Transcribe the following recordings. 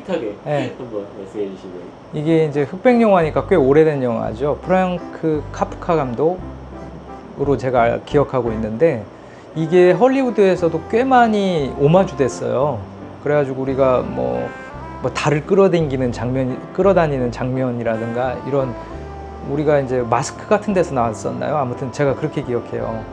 솔깃하게 네. 한번 말씀해 주시면. 이게 이제 흑백 영화니까 꽤 오래된 영화죠. 프랑크 카프카 감독으로 제가 기억하고 있는데, 이게 헐리우드에서도 꽤 많이 오마주 됐어요. 그래가지고 우리가 뭐 달을 끌어당기는 장면이라든가 이런, 우리가 이제 마스크 같은 데서 나왔었나요? 아무튼 제가 그렇게 기억해요.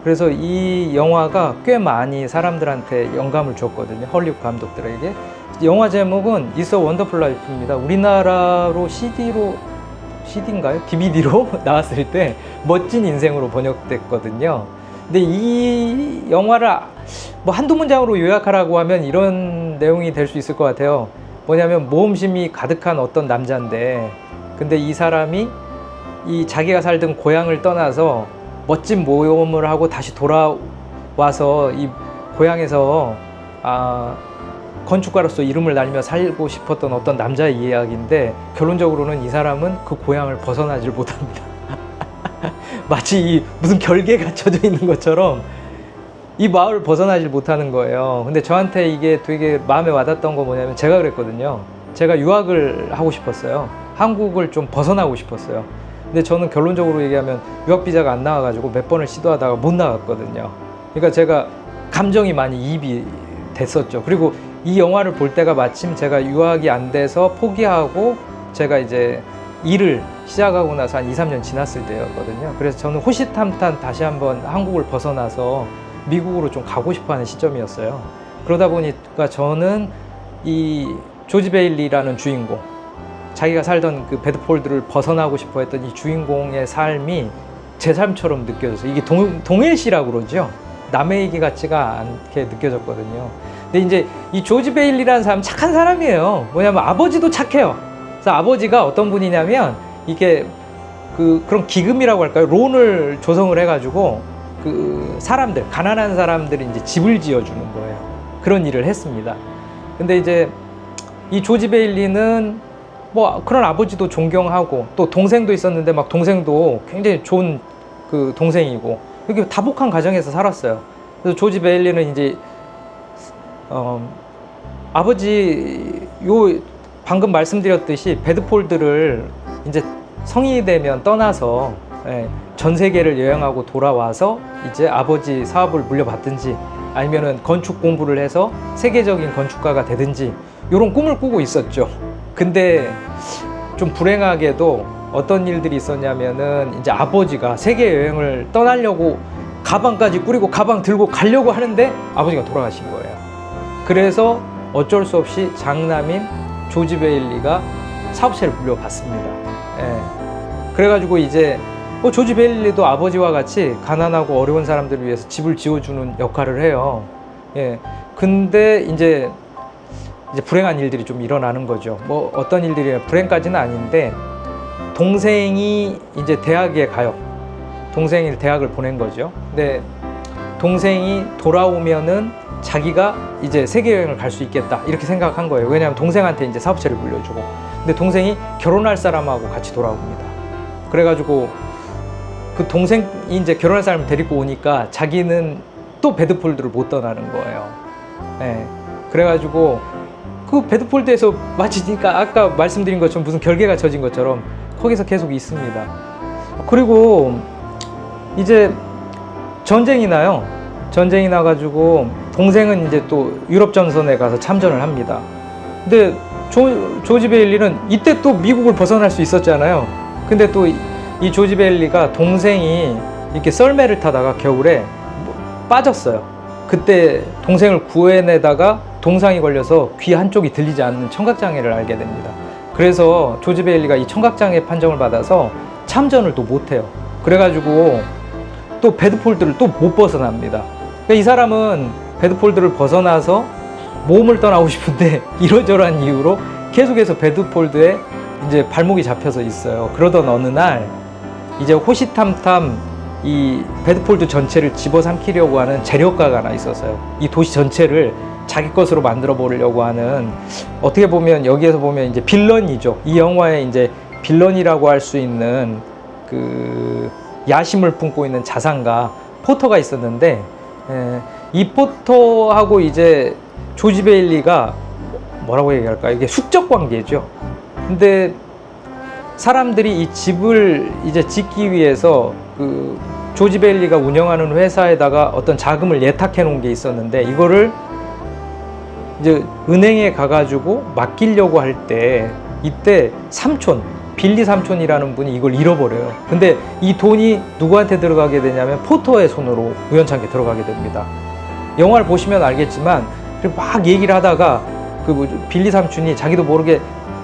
그래서 이 영화가 꽤 많이 사람들한테 영감을 줬거든요. 헐리우드 감독들에게. 영화 제목은 It's a Wonderful Life입니다. 우리나라로 CD인가요? DVD로 나왔을 때 멋진 인생으로 번역됐거든요. 근데 이 영화를 뭐 한두 문장으로 요약하라고 하면 이런 내용이 될 수 있을 것 같아요. 뭐냐면 모험심이 가득한 어떤 남자인데, 근데 이 사람이 이 자기가 살던 고향을 떠나서 멋진 모험을 하고 다시 돌아와서 이 고향에서 건축가로서 이름을 날리며 살고 싶었던 어떤 남자의 이야기인데, 결론적으로는 이 사람은 그 고향을 벗어나질 못합니다. 마치 무슨 결계가 갇혀져 있는 것처럼 이 마을을 벗어나질 못하는 거예요. 근데 저한테 이게 되게 마음에 와닿았던 거 뭐냐면, 제가 그랬거든요. 제가 유학을 하고 싶었어요. 한국을 좀 벗어나고 싶었어요. 근데 저는 결론적으로 얘기하면 유학 비자가 안 나와가지고 몇 번을 시도하다가 못 나갔거든요. 그러니까 제가 감정이 많이 이입이 됐었죠. 그리고 이 영화를 볼 때가 마침 제가 유학이 안 돼서 포기하고 제가 이제 일을 시작하고 나서 한 2, 3년 지났을 때였거든요. 그래서 저는 호시탐탐 다시 한번 한국을 벗어나서 미국으로 좀 가고 싶어 하는 시점이었어요. 그러다 보니까 저는 이 조지 베일리라는 주인공, 자기가 살던 그 베드폴드를 벗어나고 싶어 했던 이 주인공의 삶이 제 삶처럼 느껴졌어요. 이게 동일시라고 그러죠. 남의 얘기 같지가 않게 느껴졌거든요. 근데 이제 이 조지 베일리라는 사람은 착한 사람이에요. 뭐냐면 아버지도 착해요. 그래서 아버지가 어떤 분이냐면, 이게 그런 기금이라고 할까요? 론을 조성을 해가지고 그 사람들, 가난한 사람들이 이제 집을 지어주는 거예요. 그런 일을 했습니다. 근데 이제 이 조지 베일리는 뭐 그런 아버지도 존경하고, 또 동생도 있었는데 막 동생도 굉장히 좋은 그 동생이고, 이렇게 다복한 가정에서 살았어요. 그래서 조지 베일리는 이제 아버지 방금 말씀드렸듯이 베드폴드를 이제 성인이 되면 떠나서 전 세계를 여행하고 돌아와서 이제 아버지 사업을 물려받든지, 아니면은 건축 공부를 해서 세계적인 건축가가 되든지 이런 꿈을 꾸고 있었죠. 근데 좀 불행하게도 어떤 일들이 있었냐면은, 이제 아버지가 세계 여행을 떠나려고 가방까지 꾸리고 가방 들고 가려고 하는데 아버지가 돌아가신 거예요. 그래서 어쩔 수 없이 장남인 조지 베일리가 사업체를 물려받습니다. 그래가지고 이제 조지 베일리도 아버지와 같이 가난하고 어려운 사람들을 위해서 집을 지어주는 역할을 해요. 근데 이제 불행한 일들이 좀 일어나는 거죠. 뭐 어떤 일들이, 불행까지는 아닌데, 동생이 이제 대학에 가요. 동생이 대학을 보낸 거죠. 근데 동생이 돌아오면은 자기가 이제 세계 여행을 갈 수 있겠다 이렇게 생각한 거예요. 왜냐하면 동생한테 이제 사업체를 물려주고. 근데 동생이 결혼할 사람하고 같이 돌아옵니다. 그래가지고 그 동생이 이제 결혼할 사람을 데리고 오니까 자기는 또 베드폴드를 못 떠나는 거예요. 그래가지고 그 베드폴드에서 마치니까 아까 말씀드린 것처럼 무슨 결계가 젖은 것처럼 거기서 계속 있습니다. 그리고 이제 전쟁이 나요. 전쟁이 나가지고 동생은 이제 또 유럽 전선에 가서 참전을 합니다. 근데 조지 베일리는 이때 또 미국을 벗어날 수 있었잖아요. 근데 또 이 조지 베일리가 동생이 이렇게 썰매를 타다가 겨울에 빠졌어요. 그때 동생을 구해내다가 동상이 걸려서 귀 한쪽이 들리지 않는 청각장애를 알게 됩니다. 그래서 조지 베일리가 이 청각장애 판정을 받아서 참전을 또 못해요. 그래가지고 또 베드폴드를 또 못 벗어납니다. 그러니까 이 사람은 베드폴드를 벗어나서 모험을 떠나고 싶은데 이러저러한 이유로 계속해서 베드폴드에 이제 발목이 잡혀서 있어요. 그러던 어느 날 이제 호시탐탐 이 베드폴드 전체를 집어삼키려고 하는 재력가가 하나 있었어요. 이 도시 전체를 자기 것으로 만들어 보려고 하는, 어떻게 보면 여기에서 보면 이제 빌런이죠. 이 영화의 이제 빌런이라고 할 수 있는 그 야심을 품고 있는 자산가 포터가 있었는데, 이 포터하고 이제 조지 베일리가 뭐라고 얘기할까? 이게 숙적 관계죠. 근데 사람들이 이 집을 이제 짓기 위해서 그 조지 베일리가 운영하는 회사에다가 어떤 자금을 예탁해 놓은 게 있었는데, 이거를 이제 은행에 가가지고 맡기려고 할 때 이때 삼촌, 빌리 삼촌이라는 분이 이걸 잃어버려요. 근데 이 돈이 누구한테 들어가게 되냐면 포터의 손으로 우연찮게 들어가게 됩니다. 영화를 보시면 알겠지만 막 얘기를 하다가 그 빌리 삼촌이 자기도 모르게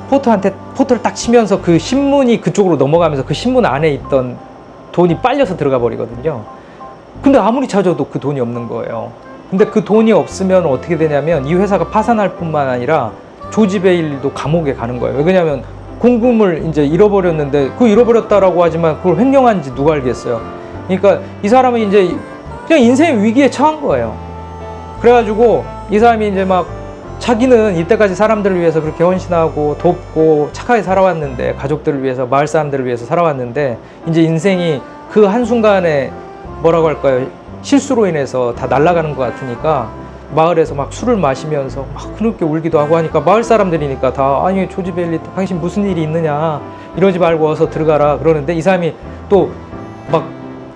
포터를 딱 치면서 그 신문이 그쪽으로 넘어가면서 그 신문 안에 있던 돈이 빨려서 들어가 버리거든요. 근데 아무리 찾아도 그 돈이 없는 거예요. 근데 그 돈이 없으면 어떻게 되냐면 이 회사가 파산할 뿐만 아니라 조지 베일리도 감옥에 가는 거예요. 왜냐하면 공금을 이제 잃어버렸는데, 그거 잃어버렸다라고 하지만 그걸 횡령한지 누가 알겠어요. 그러니까 이 사람은 이제 그냥 인생의 위기에 처한 거예요. 그래가지고 이 사람이 이제 막 자기는 이때까지 사람들을 위해서 그렇게 헌신하고 돕고 착하게 살아왔는데, 가족들을 위해서, 마을 사람들을 위해서 살아왔는데, 이제 인생이 그 한순간에 뭐라고 할까요? 실수로 인해서 다 날아가는 것 같으니까 마을에서 막 술을 마시면서 막 그렇게 울기도 하고 하니까 마을 사람들이니까 다, 아니 조지 베일리 당신 무슨 일이 있느냐, 이러지 말고 어서 들어가라 그러는데, 이 사람이 또 막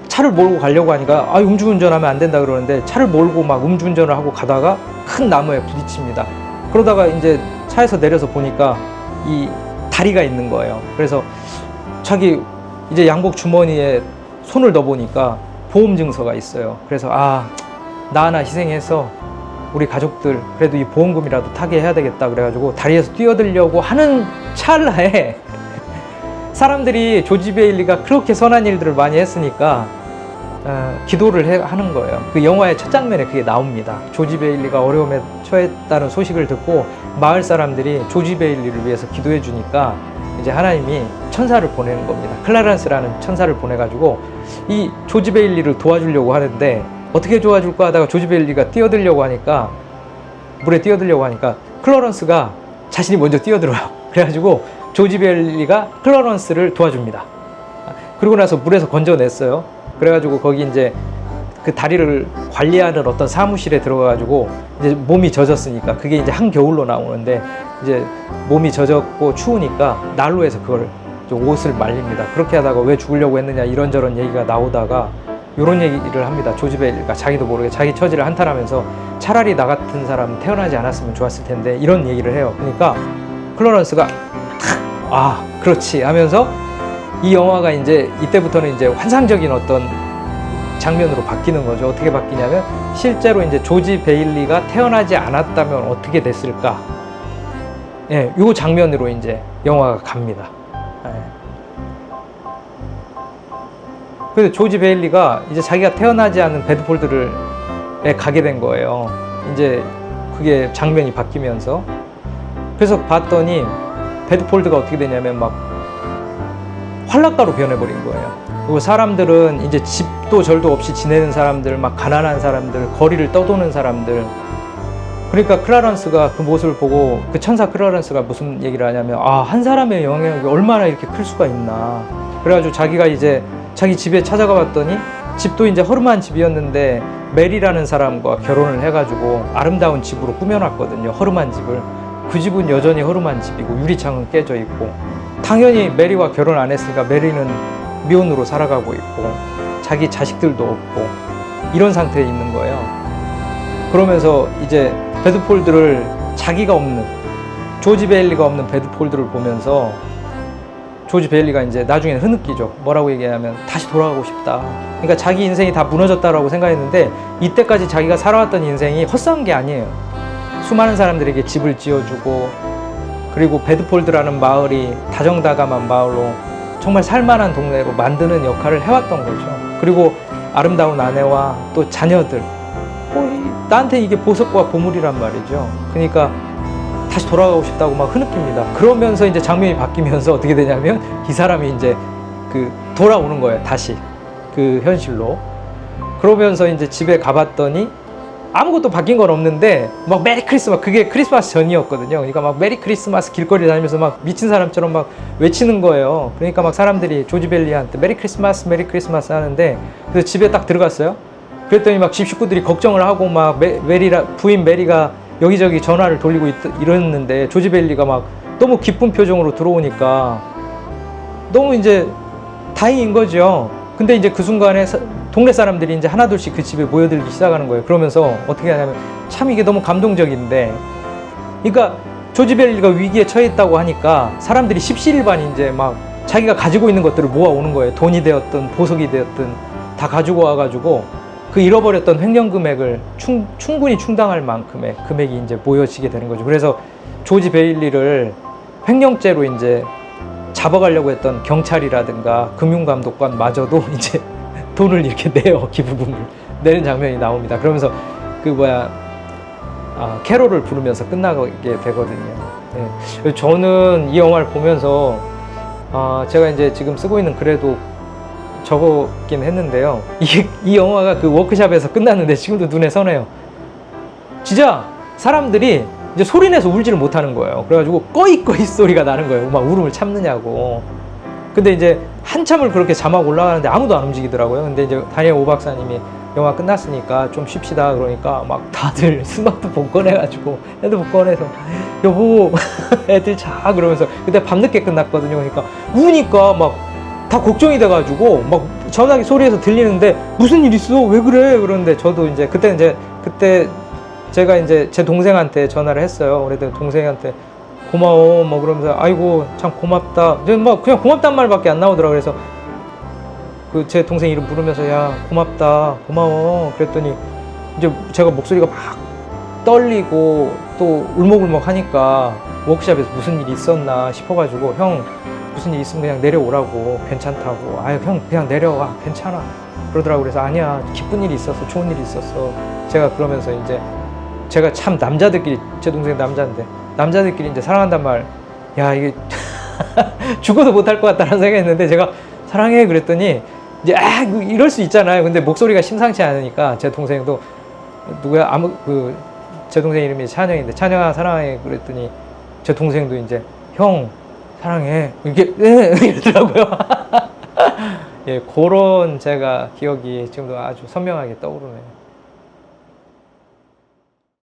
차를 몰고 가려고 하니까 음주운전하면 안 된다 그러는데, 차를 몰고 막 음주운전을 하고 가다가 큰 나무에 부딪힙니다. 그러다가 이제 차에서 내려서 보니까 이 다리가 있는 거예요. 그래서 자기 이제 양복 주머니에 손을 넣어보니까 보험 증서가 있어요. 그래서 나 하나 희생해서 우리 가족들 그래도 이 보험금이라도 타게 해야 되겠다 그래가지고 다리에서 뛰어들려고 하는 찰나에 사람들이 조지 베일리가 그렇게 선한 일들을 많이 했으니까 기도를 하는 거예요. 그 영화의 첫 장면에 그게 나옵니다. 조지 베일리가 어려움에 처했다는 소식을 듣고 마을 사람들이 조지 베일리를 위해서 기도해 주니까 이제 하나님이 천사를 보내는 겁니다. 클라런스라는 천사를 보내가지고 이 조지 베일리를 도와주려고 하는데, 어떻게 도와줄까 하다가 조지 베일리가 뛰어들려고 하니까, 물에 뛰어들려고 하니까 클러런스가 자신이 먼저 뛰어들어요. 그래가지고 조지 베일리가 클러런스를 도와줍니다. 그러고 나서 물에서 건져냈어요. 그래가지고 거기 이제 그 다리를 관리하는 어떤 사무실에 들어가가지고 이제 몸이 젖었으니까, 그게 이제 한겨울로 나오는데 이제 몸이 젖었고 추우니까 난로에서 그걸 옷을 말립니다. 그렇게 하다가 왜 죽으려고 했느냐 이런저런 얘기가 나오다가 이런 얘기를 합니다. 조지 베일리가 자기도 모르게 자기 처지를 한탄하면서 차라리 나 같은 사람 태어나지 않았으면 좋았을 텐데 이런 얘기를 해요. 그러니까 클러런스가 그렇지 하면서 이 영화가 이제 이때부터는 이제 환상적인 어떤 장면으로 바뀌는 거죠. 어떻게 바뀌냐면 실제로 이제 조지 베일리가 태어나지 않았다면 어떻게 됐을까? 예, 요 장면으로 이제 영화가 갑니다. 예. 그래서 조지 베일리가 이제 자기가 태어나지 않은 베드폴드에 가게 된 거예요. 이제 그게 장면이 바뀌면서. 그래서 봤더니 베드폴드가 어떻게 되냐면 막 활락가로 변해버린 거예요. 그리고 사람들은 이제 집도 절도 없이 지내는 사람들, 막 가난한 사람들, 거리를 떠도는 사람들. 그러니까 클라런스가 그 모습을 보고, 그 천사 클라런스가 무슨 얘기를 하냐면, 한 사람의 영향력이 얼마나 이렇게 클 수가 있나. 그래가지고 자기가 이제 자기 집에 찾아가 봤더니 집도 이제 허름한 집이었는데 메리라는 사람과 결혼을 해가지고 아름다운 집으로 꾸며놨거든요. 허름한 집을. 그 집은 여전히 허름한 집이고 유리창은 깨져 있고, 당연히 메리와 결혼 안 했으니까 메리는 미혼으로 살아가고 있고 자기 자식들도 없고 이런 상태에 있는 거예요. 그러면서 이제 베드폴드를, 자기가 없는, 조지 베일리가 없는 베드폴드를 보면서 조지 베일리가 이제 나중에는 흐느끼죠. 뭐라고 얘기하면 다시 돌아가고 싶다. 그러니까 자기 인생이 다 무너졌다라고 생각했는데 이때까지 자기가 살아왔던 인생이 헛살은 게 아니에요. 수많은 사람들에게 집을 지어주고, 그리고 베드폴드라는 마을이 다정다감한 마을로 정말 살만한 동네로 만드는 역할을 해왔던 거죠. 그리고 아름다운 아내와 또 자녀들, 나한테 이게 보석과 보물이란 말이죠. 그러니까 다시 돌아가고 싶다고 막 흐느낍니다. 그러면서 이제 장면이 바뀌면서 어떻게 되냐면 이 사람이 이제 돌아오는 거예요. 다시 그 현실로. 그러면서 이제 집에 가봤더니 아무것도 바뀐 건 없는데 막 메리 크리스마스, 그게 크리스마스 전이었거든요. 그러니까 막 메리 크리스마스 길거리 다니면서 막 미친 사람처럼 막 외치는 거예요. 그러니까 막 사람들이 조지 베일리한테 메리 크리스마스 하는데, 그래서 집에 딱 들어갔어요. 그랬더니 막 집 식구들이 걱정을 하고 막 부인 메리가 여기저기 전화를 돌리고 이랬는데 조지 베일리가 막 너무 기쁜 표정으로 들어오니까 너무 이제 다행인 거죠. 근데 이제 그 순간에 동네 사람들이 이제 하나둘씩 그 집에 모여들기 시작하는 거예요. 그러면서 어떻게 하냐면 참 이게 너무 감동적인데, 그러니까 조지 베일리가 위기에 처해 있다고 하니까 사람들이 십시일반 이제 막 자기가 가지고 있는 것들을 모아오는 거예요. 돈이 되었든 보석이 되었든 다 가지고 와가지고 그 잃어버렸던 횡령 금액을 충분히 충당할 만큼의 금액이 이제 모여지게 되는 거죠. 그래서 조지 베일리를 횡령죄로 이제 잡아가려고 했던 경찰이라든가 금융감독관마저도 이제 돈을 이렇게 내요. 기부금을 내는 장면이 나옵니다. 그러면서 캐롤을 부르면서 끝나게 되거든요. 네. 저는 이 영화를 보면서 제가 이제 지금 쓰고 있는 글에도 적었긴 했는데요. 이 영화가 그 워크샵에서 끝났는데 지금도 눈에 선해요. 진짜 사람들이 이제 소리내서 울지를 못하는 거예요. 그래가지고 꺼이꺼이 소리가 나는 거예요. 막 울음을 참느냐고. 근데 이제 한참을 그렇게 자막 올라가는데 아무도 안 움직이더라고요. 근데 이제 다니엘 오 박사님이 영화 끝났으니까 좀 쉽시다 그러니까 막 다들 스마트폰 꺼내가지고 핸드폰 꺼내서 여보 애들 자 그러면서, 그때 밤늦게 끝났거든요. 그러니까 우니까 막 다 걱정이 돼가지고 막 전화기 소리에서 들리는데 무슨 일 있어? 왜 그래? 그러는데 저도 이제 그때 제가 이제 제 동생한테 전화를 했어요. 그래도 동생한테 고마워 뭐 그러면서 아이고 참 고맙다. 뭐 그냥 고맙단 말밖에 안 나오더라고요. 그래서 그 제 동생 이름 부르면서 야 고맙다 고마워 그랬더니 이제 제가 목소리가 막 떨리고 또 울먹울먹 하니까 워크숍에서 무슨 일이 있었나 싶어가지고 형 무슨 일 있으면 그냥 내려오라고 괜찮다고 아유 형 그냥 내려와 괜찮아 그러더라고. 그래서 아니야 기쁜 일이 있었어 좋은 일이 있었어. 제가 그러면서 이제 제가 참 남자들끼리 제 동생 남자인데 남자들끼리 이제 사랑한단 말 야 이게 죽어도 못할 것 같다는 생각했는데 제가 사랑해 그랬더니 이제 이럴 수 있잖아요. 근데 목소리가 심상치 않으니까 제 동생도 누구야 제 동생 이름이 찬영인데 찬영아 사랑해 그랬더니 제 동생도 이제 형 사랑해 이게 이러더라고요. 예, 그런 제가 기억이 지금도 아주 선명하게 떠오르네요.